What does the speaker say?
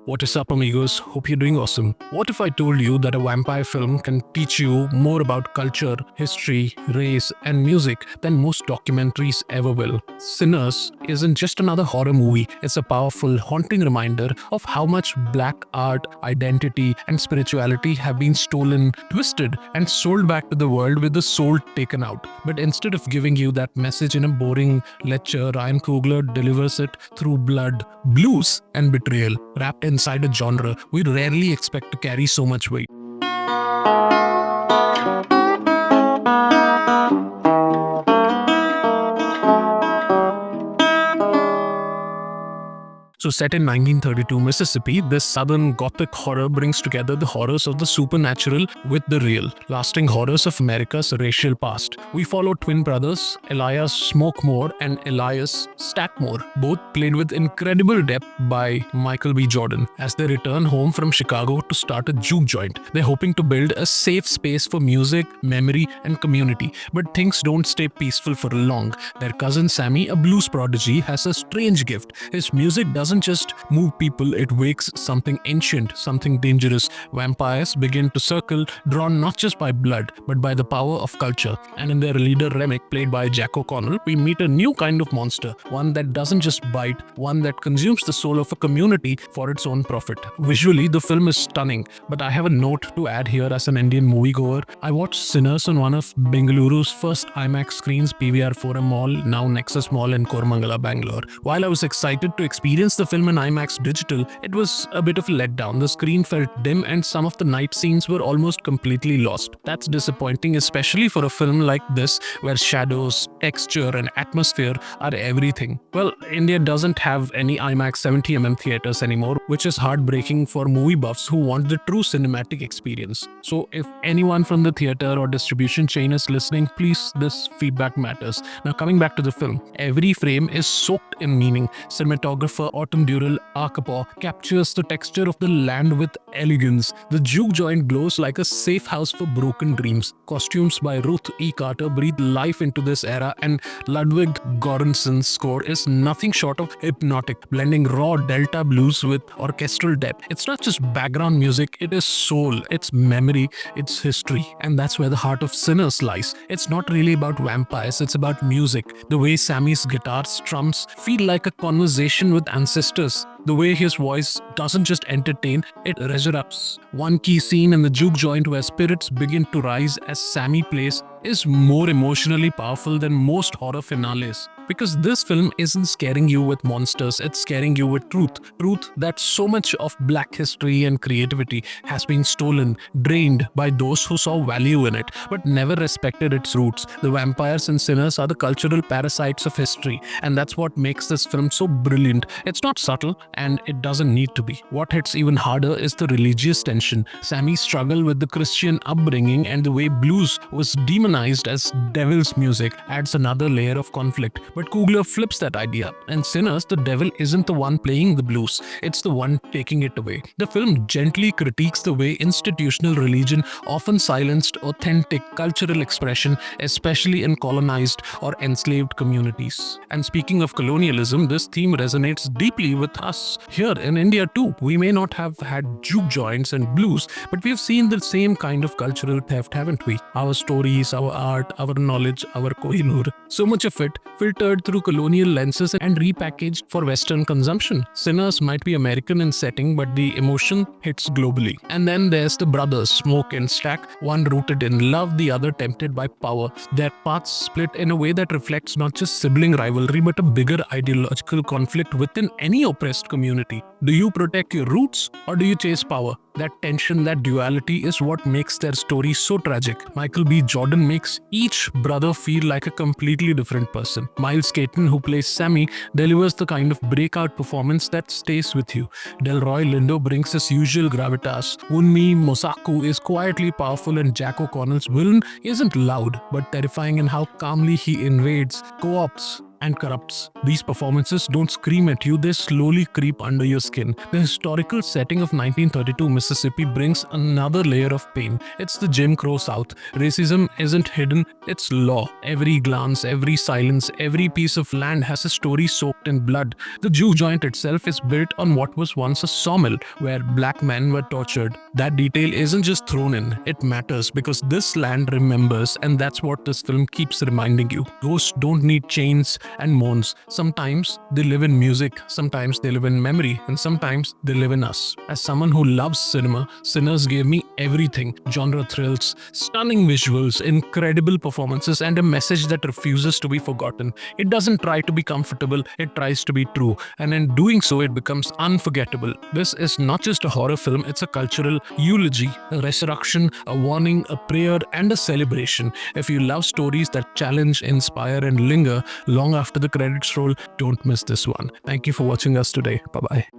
What is up, amigos? Hope you're doing awesome. What if I told you that a vampire film can teach you more about culture, history, race, and music than most documentaries ever will? Sinners isn't just another horror movie, it's a powerful, haunting reminder of how much black art, identity, and spirituality have been stolen, twisted, and sold back to the world with the soul taken out. But instead of giving you that message in a boring lecture, Ryan Coogler delivers it through blood, blues, and betrayal, wrapped inside a genre we rarely expect to carry so much weight. So, set in 1932 Mississippi, this Southern Gothic horror brings together the horrors of the supernatural with the real, lasting horrors of America's racial past. We follow twin brothers, Elias Smokemore and Elias Stackmore, both played with incredible depth by Michael B. Jordan, as they return home from Chicago to start a juke joint. They're hoping to build a safe space for music, memory, and community. But things don't stay peaceful for long. Their cousin Sammy, a blues prodigy, has a strange gift. His music doesn't just move people, it wakes something ancient, something dangerous. Vampires begin to circle, drawn not just by blood, but by the power of culture. And in their leader Remick, played by Jack O'Connell, we meet a new kind of monster, one that doesn't just bite, one that consumes the soul of a community for its own profit. Visually, the film is stunning, but I have a note to add here as an Indian moviegoer. I watched Sinners on one of Bengaluru's first IMAX screens, PVR Forum Mall, now Nexus Mall in Koramangala, Bangalore. While I was excited to experience the film in IMAX digital, it was a bit of a letdown. The screen felt dim and some of the night scenes were almost completely lost. That's disappointing, especially for a film like this where shadows, texture and atmosphere are everything. Well, India doesn't have any IMAX 70mm theaters anymore, which is heartbreaking for movie buffs who want the true cinematic experience. So if anyone from the theater or distribution chain is listening, please, this feedback matters. Now coming back to the film, every frame is soaked in meaning. Cinematographer Autumn Durrell Arkapaw captures the texture of the land with elegance. The juke joint glows like a safe house for broken dreams. Costumes by Ruth E. Carter breathe life into this era, and Ludwig Göransson's score is nothing short of hypnotic, blending raw Delta blues with orchestral depth. It's not just background music, it is soul, it's memory, it's history, and that's where the heart of Sinners lies. It's not really about vampires, it's about music. The way Sammy's guitar strums feel like a conversation with ancestors. The way his voice doesn't just entertain, it resurrects. One key scene in the juke joint where spirits begin to rise as Sammy plays is more emotionally powerful than most horror finales. Because this film isn't scaring you with monsters, it's scaring you with truth. Truth that so much of black history and creativity has been stolen, drained by those who saw value in it, but never respected its roots. The vampires and sinners are the cultural parasites of history, and that's what makes this film so brilliant. It's not subtle, and it doesn't need to be. What hits even harder is the religious tension. Sammy's struggle with the Christian upbringing and the way blues was demonized as devil's music adds another layer of conflict. But Coogler flips that idea. In Sinners, the devil isn't the one playing the blues, it's the one taking it away. The film gently critiques the way institutional religion often silenced authentic cultural expression, especially in colonized or enslaved communities. And speaking of colonialism, this theme resonates deeply with us here in India too. We may not have had juke joints and blues, but we've seen the same kind of cultural theft, haven't we? Our stories, our art, our knowledge, our Kohinoor. So much of it filtered through colonial lenses and repackaged for Western consumption. Sinners might be American in setting, but the emotion hits globally. And then there's the brothers, Smoke and Stack, one rooted in love, the other tempted by power. Their paths split in a way that reflects not just sibling rivalry, but a bigger ideological conflict within any oppressed community. Do you protect your roots or do you chase power? That tension, that duality is what makes their story so tragic. Michael B. Jordan makes each brother feel like a completely different person. Miles Caton, who plays Sammy, delivers the kind of breakout performance that stays with you. Delroy Lindo brings his usual gravitas. Wunmi Mosaku is quietly powerful, and Jack O'Connell's villain isn't loud but terrifying in how calmly he invades, co-opts, and corrupts. These performances don't scream at you, they slowly creep under your skin. The historical setting of 1932 Mississippi brings another layer of pain. It's the Jim Crow South. Racism isn't hidden, it's law. Every glance, every silence, every piece of land has a story soaked in blood. The Jew joint itself is built on what was once a sawmill where black men were tortured. That detail isn't just thrown in, it matters because this land remembers, and that's what this film keeps reminding you. Ghosts don't need chains and moans. Sometimes they live in music, sometimes they live in memory, and sometimes they live in us. As someone who loves cinema, Sinners gave me everything: genre thrills, stunning visuals, incredible performances, and a message that refuses to be forgotten. It doesn't try to be comfortable, it tries to be true, and in doing so, it becomes unforgettable. This is not just a horror film, it's a cultural eulogy, a resurrection, a warning, a prayer, and a celebration. If you love stories that challenge, inspire, and linger long after the credits roll, don't miss this one. Thank you for watching us today. Bye-bye.